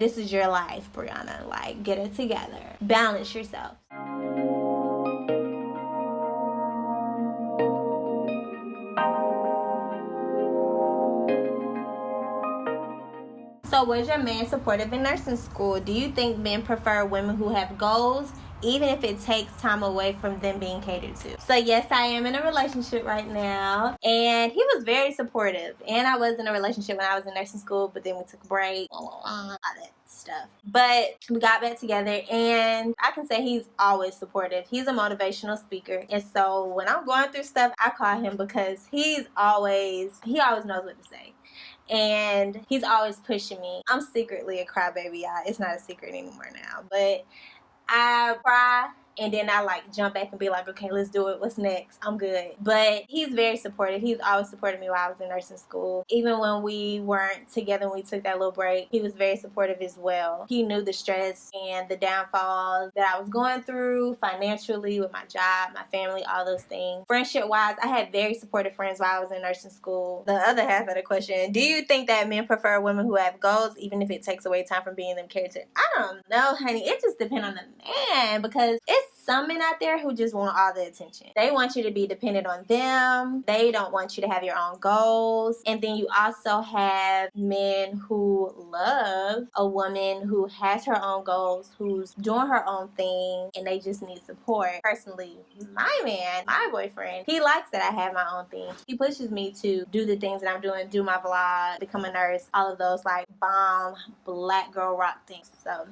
This is your life, Brianna. Like, get it together. Balance yourself. So was your man supportive in nursing school? Do you think men prefer women who have goals, even if it takes time away from them being catered to? So yes, I am in a relationship right now, and he was very supportive. And I was in a relationship when I was in nursing school, but then we took a break, all that stuff. But we got back together, and I can say he's always supportive. He's a motivational speaker, and so when I'm going through stuff, I call him because he always knows what to say. And he's always pushing me. I'm secretly a crybaby, y'all. It's not a secret anymore now. But I cry and then I like jump back and be like, okay, let's do it. What's next? I'm good. But he's very supportive. He's always supported me while I was in nursing school. Even when we weren't together and we took that little break, he was very supportive as well. He knew the stress and the downfalls that I was going through financially with my job, my family, all those things. Friendship wise, I had very supportive friends while I was in nursing school. The other half of the question, do you think that men prefer women who have goals, even if it takes away time from being them catered? I don't know, honey. It just depends on the man, because it's some men out there who just want all the attention. They want you to be dependent on them. They don't want you to have your own goals. And then you also have men who love a woman who has her own goals, who's doing her own thing, and they just need support. Personally, my man, my boyfriend, he likes that I have my own thing. He pushes me to do the things that I'm doing, do my vlog, become a nurse, all of those like bomb black girl rock things. So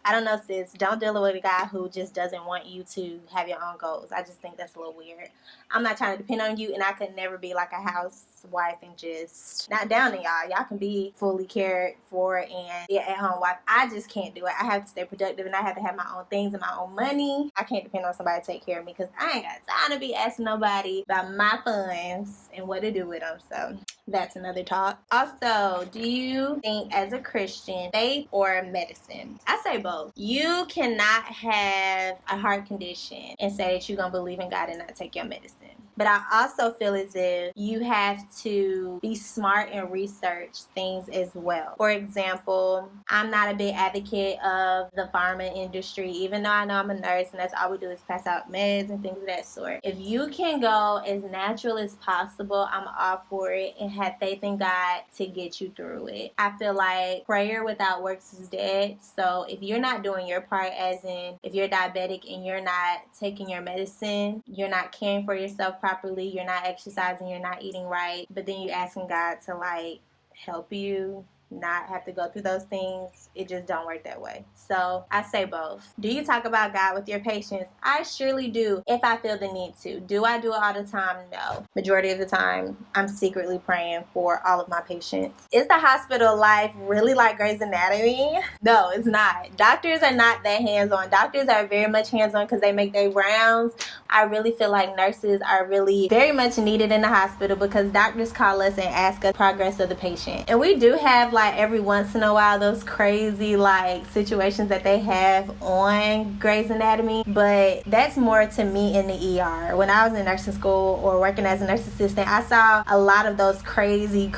I don't know, sis. Don't deal with a guy who just doesn't want you to have your own goals. I just think that's a little weird. I'm not trying to depend on you, and I could never be like a housewife and just not down to y'all. Y'all can be fully cared for and be an at-home wife. I just can't do it. I have to stay productive, and I have to have my own things and my own money. I can't depend on somebody to take care of me because I ain't got time to be asking nobody about my funds and what to do with them. So that's another talk. Also, do you think as a Christian, faith or medicine? I say both. You cannot have a heart condition and say that you're going to believe in God and not take your medicine. But I also feel as if you have to be smart and research things as well. For example, I'm not a big advocate of the pharma industry, even though I know I'm a nurse and that's all we do is pass out meds and things of that sort. If you can go as natural as possible, I'm all for it, and have faith in God to get you through it. I feel like prayer without works is dead. So if you're not doing your part, as in if you're diabetic and you're not taking your medicine, you're not caring for yourself properly, you're not exercising, you're not eating right, but then you asking God to like help you not have to go through those things, it just don't work that way. So I say both. Do you talk about God with your patients? I surely do, if I feel the need to. Do I do it all the time? No. Majority of the time, I'm secretly praying for all of my patients. Is the hospital life really like Grey's Anatomy? No, it's not. Doctors are not that hands-on. Doctors are very much hands-on because they make their rounds. I really feel like nurses are really very much needed in the hospital because doctors call us and ask us progress of the patient. And we do have like every once in a while those crazy like situations that they have on Grey's Anatomy, but that's more to me in the ER. When I was in nursing school or working as a nurse assistant, I saw a lot of those crazy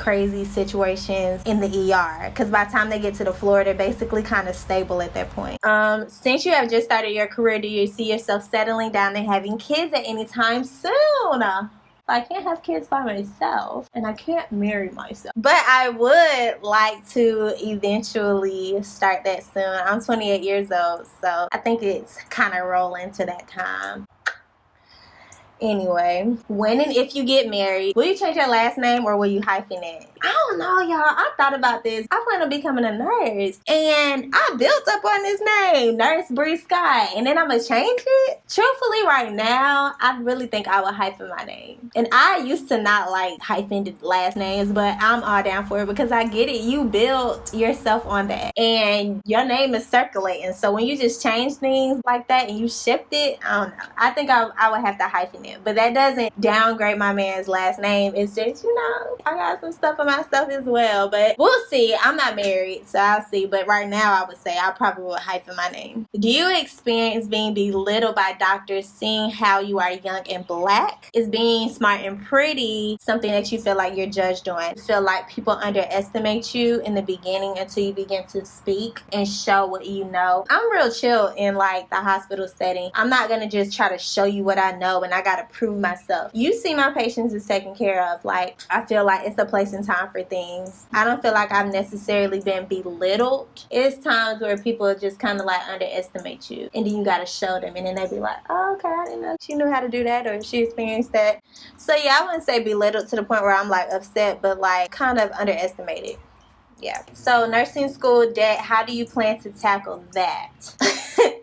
situations in the ER, because by the time they get to the floor, they're basically kind of stable at that point. Since you have just started your career, do you see yourself settling down and having kids at any time soon? I can't have kids by myself, and I can't marry myself. But I would like to eventually start that soon. I'm 28 years old, so I think it's kind of rolling to that time. Anyway, when and if you get married, will you change your last name or will you hyphen it? I don't know, y'all. I thought about this. I plan on becoming a nurse, and I built up on this name, Nurse Bree Scott, and then I'm gonna change it. Truthfully, right now, I really think I would hyphen my name. And I used to not like hyphened last names, but I'm all down for it because I get it. You built yourself on that, and your name is circulating. So when you just change things like that and you shift it, I don't know. I think I would have to hyphen it, but that doesn't downgrade my man's last name. It's just, I got some stuff on myself as well. But we'll see. I'm not married, so I'll see. But right now, I would say I probably would hyphen my name. Do you experience being belittled by doctors seeing how you are young and black? Is being smart and pretty something that you feel like you're judged on? You feel like people underestimate you in the beginning until you begin to speak and show what you know? I'm real chill in like the hospital setting. I'm not gonna just try to show you what I know and I gotta prove myself. You see my patients is taken care of. Like, I feel like it's a place and time for things. I don't feel like I've necessarily been belittled. It's times where people just kind of like underestimate you and then you gotta show them and then they be like, oh, okay, I didn't know she knew how to do that or she experienced that. So yeah, I wouldn't say belittled to the point where I'm like upset, but like kind of underestimated. Yeah. So nursing school debt, how do you plan to tackle that?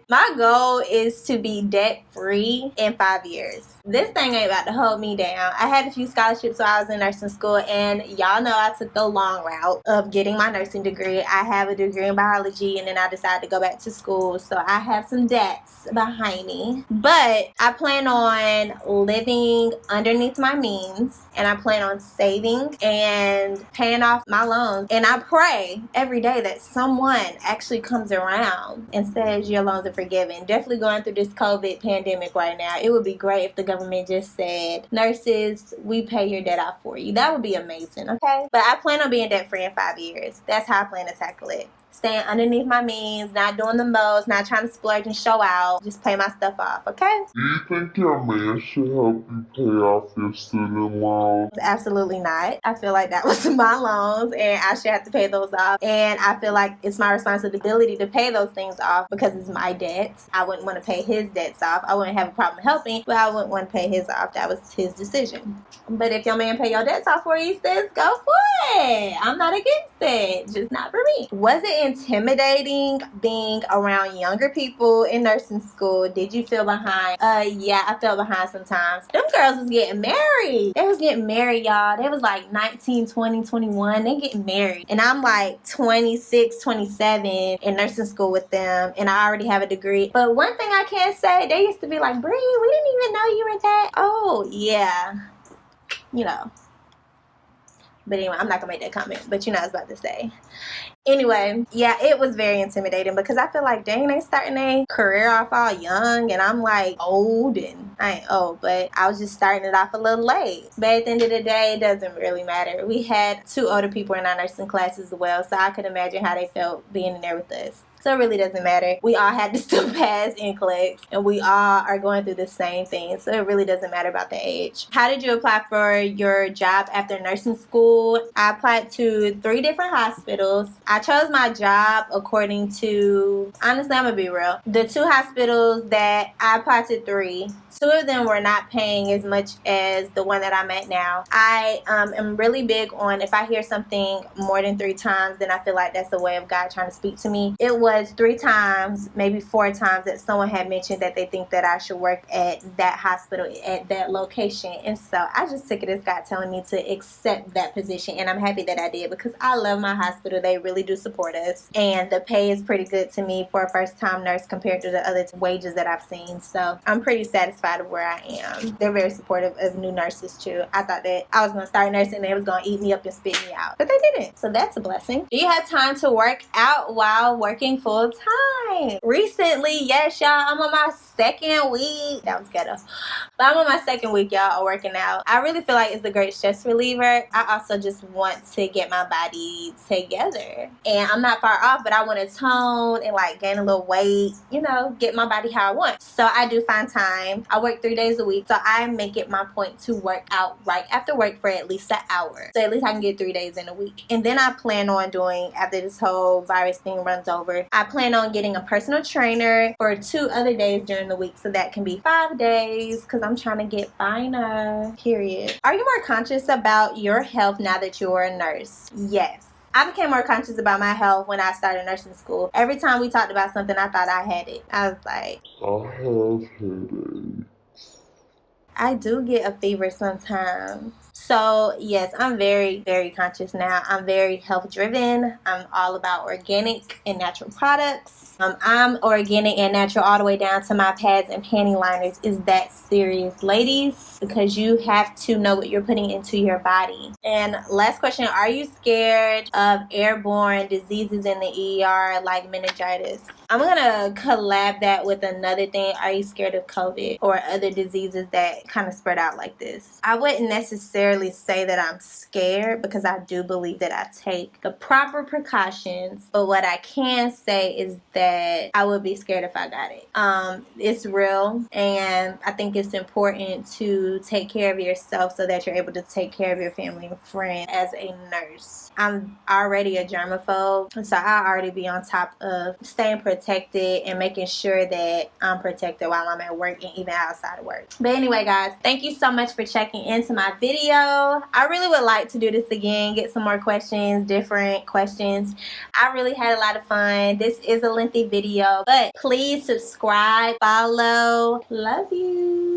My goal is to be debt free in 5 years. This thing ain't about to hold me down. I had a few scholarships while I was in nursing school, and y'all know I took the long route of getting my nursing degree. I have a degree in biology, and then I decided to go back to school. So I have some debts behind me. But I plan on living underneath my means, and I plan on saving and paying off my loans. And I pray every day that someone actually comes around and says your loans are forgiven. Definitely going through this COVID pandemic right now. It would be great if the government just said, nurses, we pay your debt off for you. That would be amazing, okay? But I plan on being debt free in 5 years. That's how I plan to tackle it. Staying underneath my means, not doing the most, not trying to splurge and show out. Just pay my stuff off, okay? Do you think your man should help you pay off your student loans? Absolutely not. I feel like that was my loans and I should have to pay those off. And I feel like it's my responsibility to pay those things off because it's my debt. I wouldn't want to pay his debts off. I wouldn't have a problem helping, but I wouldn't want to pay his off. That was his decision. But if your man pay your debts off for you, sis, go for it. I'm not against it. Just not for me. Was it intimidating being around younger people in nursing school? Did you feel behind? Yeah, I felt behind sometimes. Them girls was getting married. They was getting married, y'all. They was like 19, 20, 21. They getting married. And I'm like 26, 27 in nursing school with them. And I already have a degree. But one thing I can say, they used to be like, Bree, we didn't even know you were that. Oh, yeah. You know. But anyway, I'm not going to make that comment. But you know what I was about to say. Anyway, yeah, it was very intimidating because I feel like, dang, they starting their career off all young and I'm like old, and I ain't old, but I was just starting it off a little late. But at the end of the day, it doesn't really matter. We had 2 older people in our nursing class as well, so I could imagine how they felt being in there with us. So it really doesn't matter. We all had to still pass NCLEX and we all are going through the same thing. So it really doesn't matter about the age. How did you apply for your job after nursing school? I applied to 3 different hospitals. I chose my job according to, honestly, I'm gonna be real. The 2 hospitals that I applied to 3, 2 of them were not paying as much as the one that I'm at now. I am really big on if I hear something more than 3 times, then I feel like that's a way of God trying to speak to me. It was 3 times, maybe 4 times that someone had mentioned that they think that I should work at that hospital, at that location. And so I just took it as God telling me to accept that position. And I'm happy that I did because I love my hospital. They really do support us. And the pay is pretty good to me for a first-time nurse compared to the other wages that I've seen. So I'm pretty satisfied with where I am. They're very supportive of new nurses too. I thought that I was going to start nursing and they was going to eat me up and spit me out. But they didn't. So that's a blessing. Do you have time to work out while working full time? Recently, yes, y'all, I'm on my 2nd week. That was ghetto. But I'm on my 2nd week, y'all, of working out. I really feel like it's a great stress reliever. I also just want to get my body together. And I'm not far off, but I want to tone and like gain a little weight, you know, get my body how I want. So I do find time. I work 3 days a week. So I make it my point to work out right after work for at least an hour. So at least I can get 3 days in a week. And then I plan on doing, after this whole virus thing runs over, I plan on getting a personal trainer for 2 other days during the week. So that can be 5 days because I'm trying to get finer, period. Are you more conscious about your health now that you're a nurse? Yes. I became more conscious about my health when I started nursing school. Every time we talked about something, I thought I had it. I was like, I have headaches. I do get a fever sometimes. So yes, I'm very, very conscious now. I'm very health driven. I'm all about organic and natural products. I'm organic and natural all the way down to my pads and panty liners. Is that serious, ladies? Because you have to know what you're putting into your body. And last question, are you scared of airborne diseases in the ER like meningitis? I'm gonna collab that with another thing. Are you scared of COVID or other diseases that kind of spread out like this? I wouldn't necessarily say that I'm scared, because I do believe that I take the proper precautions. But what I can say is that I would be scared if I got it. It's real, and I think it's important to take care of yourself so that you're able to take care of your family and friends. As a nurse, I'm already a germaphobe, so I already be on top of staying protected and making sure that I'm protected while I'm at work and even outside of work. But anyway, guys, thank you so much for checking into my video. I really would like to do this again, get some more questions, different questions. I really had a lot of fun. This is a lengthy video, but please subscribe, follow. Love you.